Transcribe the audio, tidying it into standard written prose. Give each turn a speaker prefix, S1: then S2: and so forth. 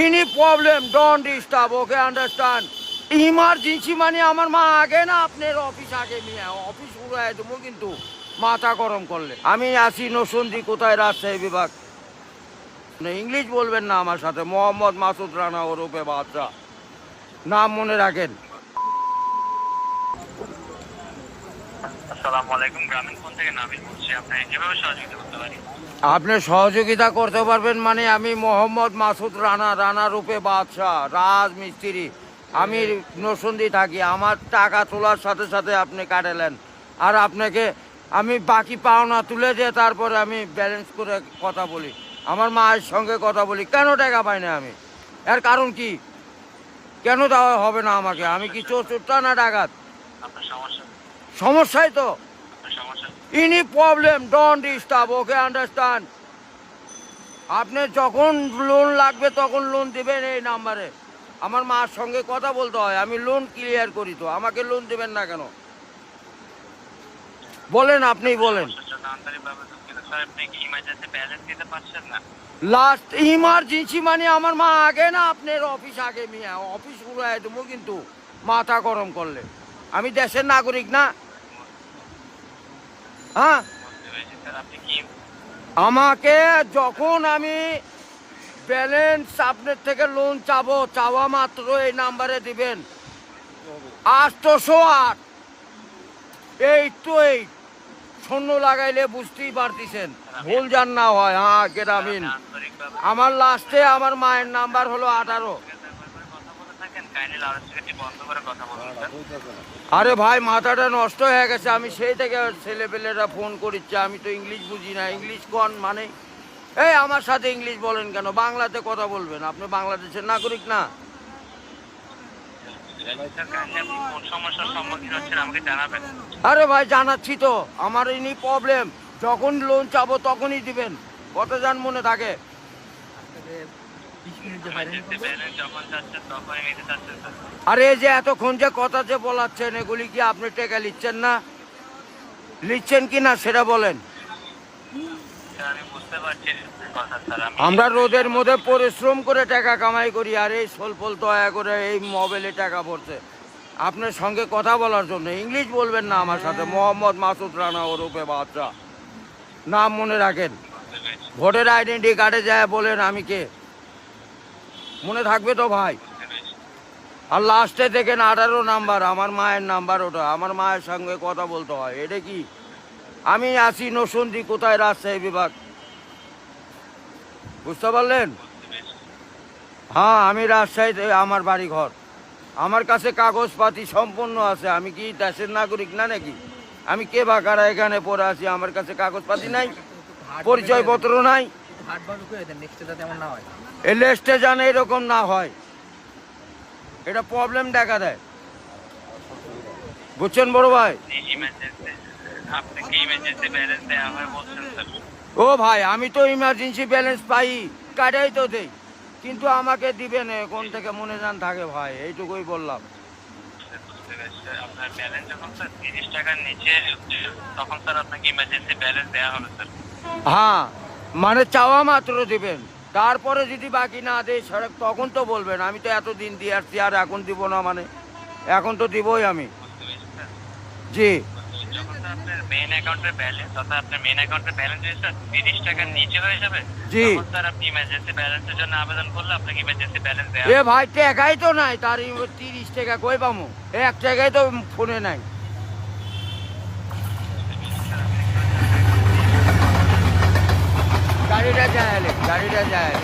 S1: Any problem don't disturb, okay understand. Emergency মানে আমার মা আগে না আপনার অফিস আগে নিয়ে অফিস উড়াই দেবো কিন্তু মাথা গরম করলে। আমি আসি নসন্দি, কোথায় রাজশাহী বিভাগ। ইংলিশ বলবেন না আমার সাথে। মোহাম্মদ মাসুদ রানা ওরফে বাদশা, নাম মনে রাখেন।
S2: আসসালামু আলাইকুম, গ্রামীণ ফোন থেকে নাবিল বলছি। আপনি কিভাবে সহযোগিতা করতে পারি?
S1: আপনি সহযোগিতা করতে পারবেন মানে আমি মোহাম্মদ মাসুদ রানা, রানা রূপে বাদশা, রাজমিস্ত্রি। আমি নসন্দি থাকি। আমার টাকা তোলার সাথে সাথে আপনি কাটালেন, আর আপনাকে আমি বাকি পাওনা তুলে দিয়ে তারপরে আমি ব্যালেন্স করে কথা বলি, আমার মায়ের সঙ্গে কথা বলি। কেন টাকা পাই না আমি? এর কারণ কি? কেন দেওয়া হবে না আমাকে? আমি কি চোরটা না ডাকাত?
S2: আপনার সমস্যা?
S1: সমস্যাই তো।
S2: আপনার সমস্যা?
S1: Any problem don't disturb, okay understand. আপনি যখন লোন লাগবে তখন লোন দেবেন এই নাম্বারে। আমার মার সঙ্গে কথা বলতে হয়, আমি লোন ক্লিয়ার করি। তো আমাকে লোন দেবেন না কেন বলেন? আপনিই বলেন।
S2: আন্তরিকভাবে দুঃখিত স্যার, আপনি কি ইমার্জেন্সি ব্যালেন্স দিতে পারছেন না?
S1: লাস্ট ইমার্জেন্সি মানে আমার মা আগে না আপনার অফিস আগে নিয়ে অফিস উড়াই দেবো কিন্তু মাথা গরম করলে। আমি দেশের নাগরিক না? হ্যাঁ,
S2: বুঝতে পেরেছি স্যার। আপনি কি
S1: আমাকে যখন আমি ব্যালেন্স আপনার থেকে লোন চাবো, চাওয়া মাত্র এই নাম্বারে দিবেন 808 828। শূন্য লাগাইলে বুঝতেই পারতেছেন, ভুল যান না হয়। হ্যাঁ, গ্রামীণ।
S2: আন্তরিকভাবে
S1: আমার লাস্টে আমার মায়ের নাম্বার হলো 18।
S2: কথা বলে থাকেন, কাইন্ডলি লাউডস্পিকারটি বন্ধ করে কথা বলুন স্যার।
S1: আরে ভাই, মাথাটা নষ্ট হয়ে গেছে। আমি সেই থেকে ছেলেপেলেরা ফোন করিচ্ছে, আমি তো ইংলিশ বুঝি না। ইংলিশ কোন মানে? এই আমার সাথে ইংলিশ বলেন কেন? বাংলাতে কথা বলবেন। আপনি বাংলাদেশের নাগরিক না?
S2: স্যার, কাইন্ডলি আপনি কোন সমস্যার সম্মুখীন হচ্ছেন আমাকে জানাবেন।
S1: আরে ভাই, জানাচ্ছি তো। আমার ইনি প্রবলেম, যখন লোন চাবো তখনই দিবেন। কত যান মনে থাকে?
S2: ইমার্জেন্সি ব্যালেন্স যখন চাচ্ছেন তখনই নিতে চাচ্ছেন স্যার।
S1: আরে এই যে এতক্ষণ যে কথা যে বলাচ্ছেন, এগুলি কি আপনি টাকা নিচ্ছেন না? নিচ্ছেন কি না সেটা বলেন।
S2: স্যার, আমি বুঝতে পারছি কথা স্যার।
S1: আমরা রোদের মধ্যে পরিশ্রম করে টাকা কামাই করি, আর এই সোলফল দয়া করে এই মোবাইলে টাকা পড়ছে আপনার সঙ্গে কথা বলার জন্য। ইংলিশ বলবেন না আমার সাথে। মোহাম্মদ মাসুদ রানা ওরফে বাদশা, নাম মনে রাখেন।
S2: বুঝতে পেরেছি,
S1: ভোটার আইডেন্টি কার্ডে যায় বলেন আমি কে, মনে থাকবে তো ভাই?
S2: বুঝতে পেরেছি।
S1: আর লাস্টে দেখেন 18 নাম্বার, আমার মায়ের নাম্বার। ওটা আমার মায়ের সঙ্গে কথা বলতে হয়। এটা কি? আমি আসি নসন্দি, কোথায় রাজশাহী বিভাগ। বুঝতে পারলেন?
S2: বুঝতে পেরেছি।
S1: হ্যাঁ, আমি রাজশাহীতে আমার বাড়ি ঘর। আমার কাছে কাগজপাতি সম্পূর্ণ আছে। আমি কি দেশের নাগরিক না নাকি? আমি কে বা কারা এখানে পড়ে আছি? আমার কাছে কাগজপাতি নাই, পরিচয়পত্র নাই। এই লিস্টে জানে এরকম না হয়, এটা প্রবলেম দেখা দেয়। বুঝছেন বড় ভাই?
S2: ইমার্জেন্সি, আপনাকে ইমার্জেন্সি ব্যালেন্স দেওয়া হয় বলছেন স্যার।
S1: ও ভাই, আমি তো ইমার্জেন্সি ব্যালেন্স পাই, কাটাই তো দেই, কিন্তু আমাকে দিবেন কোন থেকে মনে জান থাকে ভাই, এইটুকুই বললাম।
S2: বুঝতে পেরেছি স্যার। আপনার ব্যালেন্স যখন স্যার 30 টাকার নিচে তখন স্যার আপনাকে ইমার্জেন্সি ব্যালেন্স দেওয়া হবে স্যার।
S1: হ্যাঁ, মানে চাওয়া মাত্র দিবেন, তারপরে যদি বাকি না দেয় সড়ক তখন তো বলবেন। আমি তো এতদিন দিয়ে আসছি, আর এখন দিব না মানে? এখন তো দিবই আমি।
S2: বুঝতে পেরেছি স্যার।
S1: জি।
S2: যখন স্যার আপনার মেইন অ্যাকাউন্টের ব্যালেন্স, অর্থাৎ আপনার মেইন অ্যাকাউন্টের ব্যালেন্স যদি স্যার 30 টাকার নিচে হয়ে যাবে,
S1: জি।
S2: তখন স্যার আপনি ইমার্জেন্সি ব্যালেন্সের জন্য আবেদন করলে আপনাকে ইমার্জেন্সি ব্যালেন্স দেওয়া
S1: এ
S2: হবে।
S1: ভাই, টাকাই তো নাই, তার 30 টাকা কই পামু? 1 টাকাই তো ফোনে নাই। গাড়িটা যায়, গাড়িটা যায়।